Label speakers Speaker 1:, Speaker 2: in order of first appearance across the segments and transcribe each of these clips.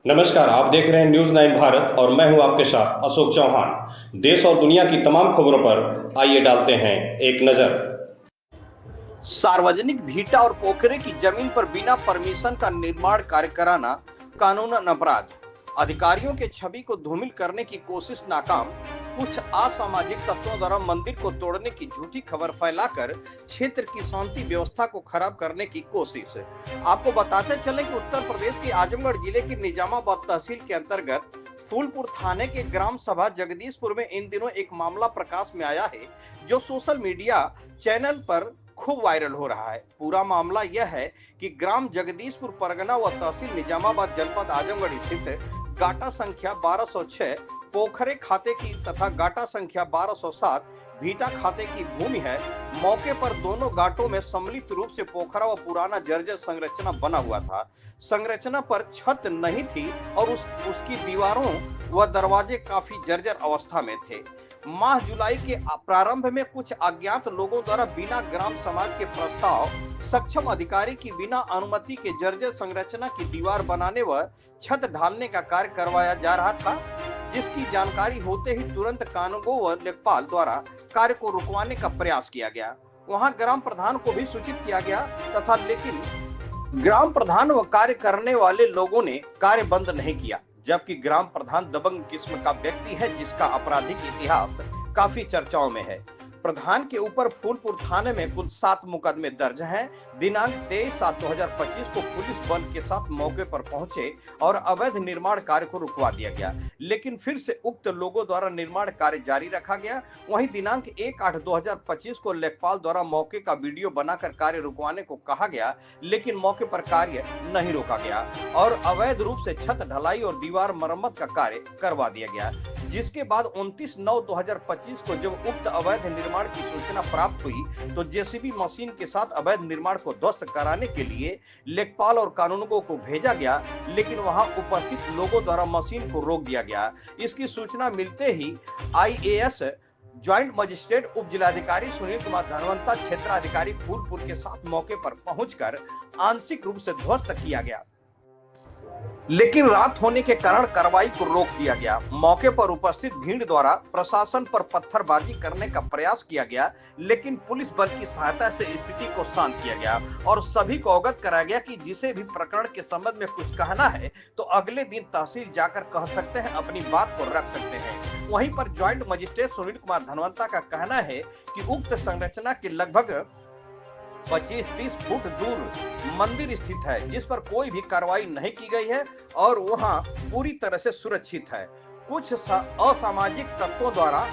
Speaker 1: नमस्कार, आप देख रहे हैं न्यूज़ 9 भारत और मैं हूं आपके साथ अशोक चौहान। देश और दुनिया की तमाम खबरों पर आइए डालते हैं एक नजर।
Speaker 2: सार्वजनिक भीटा और पोखरे की जमीन पर बिना परमिशन का निर्माण कार्य कराना कानूनन अपराध। अधिकारियों के छवि को धूमिल करने की कोशिश नाकाम। कुछ असामाजिक तत्वों द्वारा मंदिर को तोड़ने की झूठी खबर फैलाकर क्षेत्र की शांति व्यवस्था को खराब करने की कोशिश। आपको बताते चले कि उत्तर प्रदेश के आजमगढ़ जिले की निजामाबाद तहसील के अंतर्गत फूलपुर थाने के ग्राम सभा जगदीशपुर में इन दिनों एक मामला प्रकाश में आया है जो सोशल मीडिया चैनल पर खूब वायरल हो रहा है। पूरा मामला यह है कि ग्राम जगदीशपुर परगना व तहसील निजामाबाद जनपद आजमगढ़ स्थित गाटा संख्या 1206 पोखरे खाते की तथा गाटा संख्या 1207 भीटा खाते की भूमि है। मौके पर दोनों घाटों में सम्मिलित रूप से पोखरा व पुराना जर्जर संरचना बना हुआ था। संरचना पर छत नहीं थी और उसकी दीवारों व दरवाजे काफी जर्जर अवस्था में थे। माह जुलाई के प्रारंभ में कुछ अज्ञात लोगों द्वारा बिना ग्राम समाज के प्रस्ताव सक्षम अधिकारी की बिना अनुमति के जर्जर संरचना की दीवार बनाने व छत ढालने का कार्य करवाया जा रहा था, जिसकी जानकारी होते ही तुरंत कानूनगो व लेखपाल द्वारा कार्य को रुकवाने का प्रयास किया गया। वहां ग्राम प्रधान को भी सूचित किया गया तथा लेकिन ग्राम प्रधान व कार्य करने वाले लोगों ने कार्य बंद नहीं किया, जबकि ग्राम प्रधान दबंग किस्म का व्यक्ति है जिसका आपराधिक इतिहास काफी चर्चाओं में है। प्रधान के ऊपर फूलपुर थाने में कुल 7 मुकदमे दर्ज हैं। दिनांक 23/7/2025 को पुलिस बल के साथ मौके पर पहुंचे और अवैध निर्माण कार्य को रुकवा दिया गया, लेकिन फिर से उक्त लोगों द्वारा निर्माण कार्य जारी रखा गया। वहीं दिनांक 1/8/2025 को लेखपाल द्वारा मौके का वीडियो बनाकर कार्य रुकवाने को कहा गया, लेकिन मौके पर कार्य नहीं रोका गया और अवैध रूप से छत ढलाई और दीवार मरम्मत का कार्य करवा दिया गया। जिसके बाद 29/9/2025 को जब उक्त अवैध निर्माण की सूचना प्राप्त हुई तो जेसीबी मशीन के साथ अवैध निर्माण को ध्वस्त कराने के लिए लेखपाल और कानूनगो को भेजा गया, लेकिन वहां उपस्थित लोगों द्वारा मशीन को रोक दिया गया। इसकी सूचना मिलते ही आईएएस ज्वाइंट मजिस्ट्रेट उप जिलाधिकारी सुनील कुमार धनवंता क्षेत्राधिकारी फूलपुर के साथ मौके पर पहुंचकर आंशिक रूप से ध्वस्त किया गया, लेकिन रात होने के कारण कार्रवाई को रोक दिया गया। मौके पर उपस्थित भीड़ द्वारा प्रशासन पर पत्थरबाजी करने का प्रयास किया गया, लेकिन पुलिस बल की सहायता से स्थिति को शांत किया गया और सभी को अवगत कराया गया कि जिसे भी प्रकरण के संबंध में कुछ कहना है तो अगले दिन तहसील जाकर कह सकते हैं, अपनी बात को रख सकते हैं। वहीं पर ज्वाइंट मजिस्ट्रेट सुनील कुमार धनवंता का कहना है कि उक्त संरचना के लगभग 25-30 फुट दूर मंदिर स्थित है, जिस पर कोई भी कार्रवाई नहीं की गई है और वहां पूरी तरह से सुरक्षित है। कुछ असामाजिक तत्वों द्वारा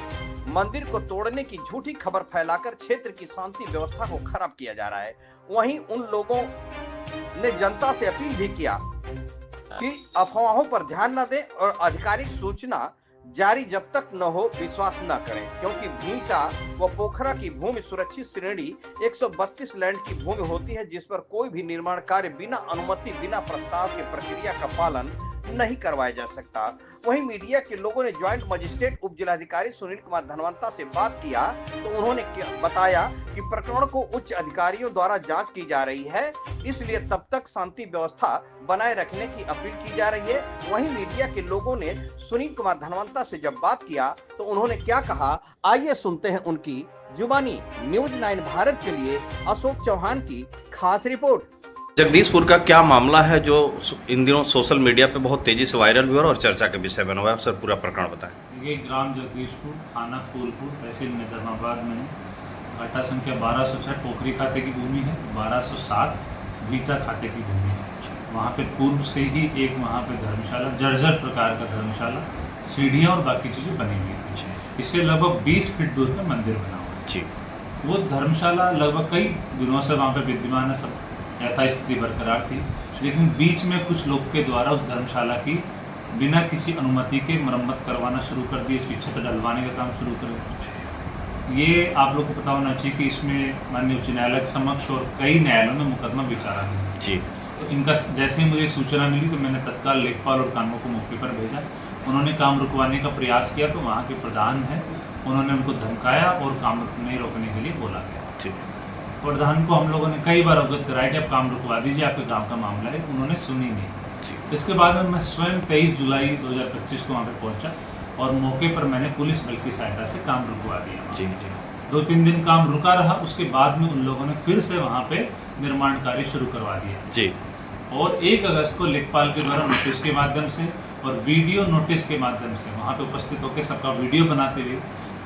Speaker 2: मंदिर को तोड़ने की झूठी खबर फैलाकर क्षेत्र की शांति व्यवस्था को खराब किया जा रहा है। वहीं उन लोगों ने जनता से अपील भी किया कि अफवाहों पर ध्यान न दें और आधिकारिक सूचना जारी जब तक न हो विश्वास न करें, क्योंकि भीटा व पोखरा की भूमि सुरक्षित श्रेणी 132 लैंड की भूमि होती है, जिस पर कोई भी निर्माण कार्य बिना अनुमति बिना प्रस्ताव की प्रक्रिया का पालन नहीं करवाया जा सकता। वहीं मीडिया के लोगों ने ज्वाइंट मजिस्ट्रेट उप जिलाधिकारी सुनील कुमार धनवंता से बात किया तो उन्होंने बताया कि प्रकरण को उच्च अधिकारियों द्वारा जांच की जा रही है, इसलिए तब तक शांति व्यवस्था बनाए रखने की अपील की जा रही है। वहीं मीडिया के लोगों ने सुनील कुमार धनवंता से जब बात किया तो उन्होंने क्या कहा, आइए सुनते हैं उनकी जुबानी। न्यूज़ 9 भारत के लिए अशोक चौहान की खास रिपोर्ट।
Speaker 1: जगदीशपुर का क्या मामला है जो इन दिनों सोशल मीडिया पे बहुत तेजी से वायरल हुआ और चर्चा के विषय बना हुआ है? सर पूरा प्रकरण बताएं।
Speaker 3: ये ग्राम जगदीशपुर, थाना फूलपुर, तहसील निजामाबाद में घाटा संख्या 1206 पोखरी खाते की भूमि है, 1207 भीटा खाते की भूमि है। वहाँ पे पूर्व से ही एक वहाँ पे धर्मशाला, जर्जर प्रकार का धर्मशाला, सीढ़ियाँ और बाकी चीज़ें बनी हुई थी। इससे लगभग 20 फीट दूर पे मंदिर बना हुआ है। वो धर्मशाला लगभग कई दिनों से वहाँ पे विद्यमान है, सब यथास्थिति बरकरार थी, लेकिन बीच में कुछ लोग के द्वारा उस धर्मशाला की बिना किसी अनुमति के मरम्मत करवाना शुरू कर दी, उसकी छत डलवाने का काम शुरू कर दिया। ये आप लोग को पता होना चाहिए कि इसमें माननीय उच्च न्यायालय के समक्ष और कई न्यायालयों में मुकदमा विचारा है जी। तो इनका जैसे ही मुझे सूचना मिली तो मैंने तत्काल लेखपाल और कानूनगो को मौके पर भेजा। उन्होंने काम रुकवाने का प्रयास किया तो वहाँ के प्रधान हैं, उन्होंने उनको धमकाया और काम नहीं रोकने के लिए बोला गया। प्रधान को हम लोगों ने कई बार अवगत कराया कि आप काम रुकवा दीजिए, आपके गांव का मामला है, उन्होंने सुनी नहीं। इसके बाद में मैं स्वयं 23 जुलाई 2025 को वहाँ पे पहुँचा और मौके पर मैंने पुलिस बल की सहायता से काम रुकवा दिया।
Speaker 4: जी जी
Speaker 3: 2-3 दिन काम रुका रहा, उसके बाद में उन लोगों ने फिर से वहाँ पे निर्माण कार्य शुरू करवा दिया
Speaker 4: जी
Speaker 3: और 1 अगस्त को लेखपाल के द्वारा नोटिस के माध्यम से और वीडियो नोटिस के माध्यम से वहाँ पे उपस्थित होकर सबका वीडियो बनाते हुए,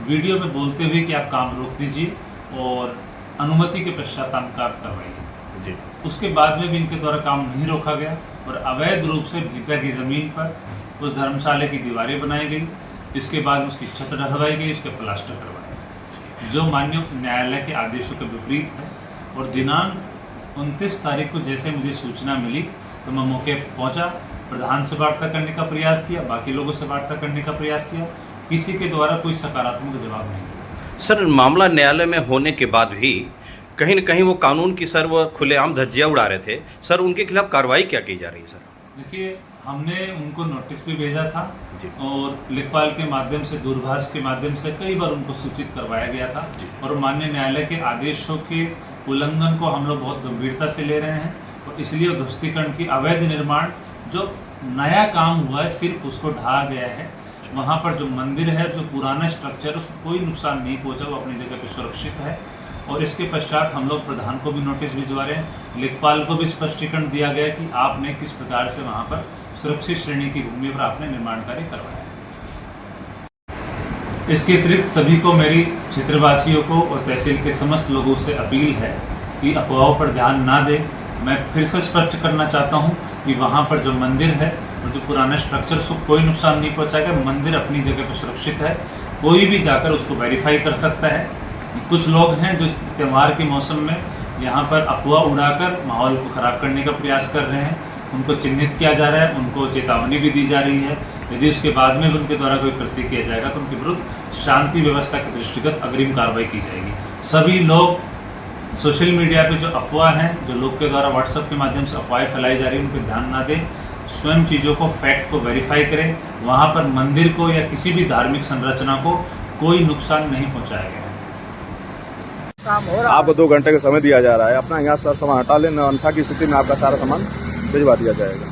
Speaker 3: वीडियो में बोलते हुए कि आप काम रोक दीजिए और अनुमति के पश्चात काम करवाइए।
Speaker 4: जी
Speaker 3: उसके बाद में भी इनके द्वारा काम नहीं रोका गया और अवैध रूप से भीटा की ज़मीन पर उस धर्मशाला की दीवारें बनाई गई। इसके बाद उसकी छत ढलवाई गई, उसके प्लास्टर करवाया गया, जो माननीय न्यायालय के आदेशों के विपरीत है। और दिनांक 29 तारीख को जैसे मुझे सूचना मिली तो मैं मौके पहुंचा, प्रधान से वार्ता करने का प्रयास किया, बाकी लोगों से वार्ता करने का प्रयास किया, किसी के द्वारा कोई सकारात्मक जवाब नहीं मिला।
Speaker 4: सर, मामला न्यायालय में होने के बाद भी कहीं न कहीं वो कानून की सर वो खुलेआम धज्जियाँ उड़ा रहे थे सर, उनके खिलाफ कार्रवाई क्या की जा रही है सर?
Speaker 3: देखिए, हमने उनको नोटिस भी भेजा था
Speaker 4: जी।
Speaker 3: और लेखपाल के माध्यम से, दूरभाष के माध्यम से कई बार उनको सूचित करवाया गया था और माननीय न्यायालय के आदेशों के उल्लंघन को हम लोग बहुत गंभीरता से ले रहे हैं और इसलिए ध्वस्तीकरण की अवैध निर्माण जो नया काम हुआ है सिर्फ उसको ढहा गया है। वहाँ पर जो मंदिर है, जो पुराना स्ट्रक्चर, उसको कोई नुकसान नहीं पहुँचा, वो अपनी जगह पे सुरक्षित है। और इसके पश्चात हम लोग प्रधान को भी नोटिस भिजवा रहे हैं, लेखपाल को भी स्पष्टीकरण दिया गया कि आपने किस प्रकार से वहाँ पर सुरक्षित श्रेणी की भूमि पर आपने निर्माण कार्य करवाया। इसके अतिरिक्त सभी को, मेरी क्षेत्रवासियों को और तहसील के समस्त लोगों से अपील है कि अफवाहों पर ध्यान ना दें। मैं फिर से स्पष्ट करना चाहता हूँ कि वहाँ पर जो मंदिर है और जो पुराना स्ट्रक्चर, उसको कोई नुकसान नहीं पहुँचाएगा। मंदिर अपनी जगह पर सुरक्षित है, कोई भी जाकर उसको वेरीफाई कर सकता है। कुछ लोग हैं जो त्यौहार के मौसम में यहाँ पर अफवाह उड़ाकर माहौल को ख़राब करने का प्रयास कर रहे हैं, उनको चिन्हित किया जा रहा है, उनको चेतावनी भी दी जा रही है। यदि उसके बाद में भी उनके द्वारा कोई कृत्य किया जाएगा तो उनके विरुद्ध शांति व्यवस्था के दृष्टिगत अग्रिम कार्रवाई की जाएगी। सभी लोग सोशल मीडिया पे जो अफवाह हैं, जो लोग के द्वारा व्हाट्सएप के माध्यम से अफवाहें फैलाई जा रही हैं, उन पर ध्यान ना दें। स्वयं चीज़ों को, फैक्ट को वेरीफाई करें। वहाँ पर मंदिर को या किसी भी धार्मिक संरचना को कोई नुकसान नहीं पहुँचाया गया है।
Speaker 5: आपको 2 घंटे का समय दिया जा रहा है, अपना यहाँ सर सामान हटा लेना, अन्यथा की स्थिति में आपका सारा सामान भिजवा दिया जाएगा।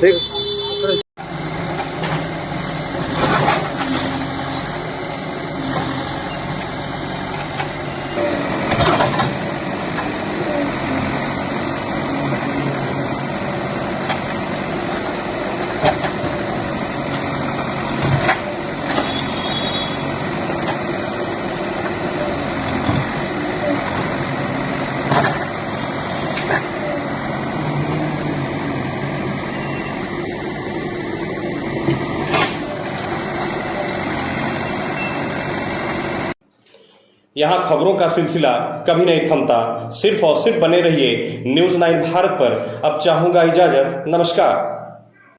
Speaker 5: ठीक।
Speaker 1: यहाँ खबरों का सिलसिला कभी नहीं थमता। सिर्फ और सिर्फ बने रहिए न्यूज़ 9 भारत पर। अब चाहूंगा इजाजत, नमस्कार।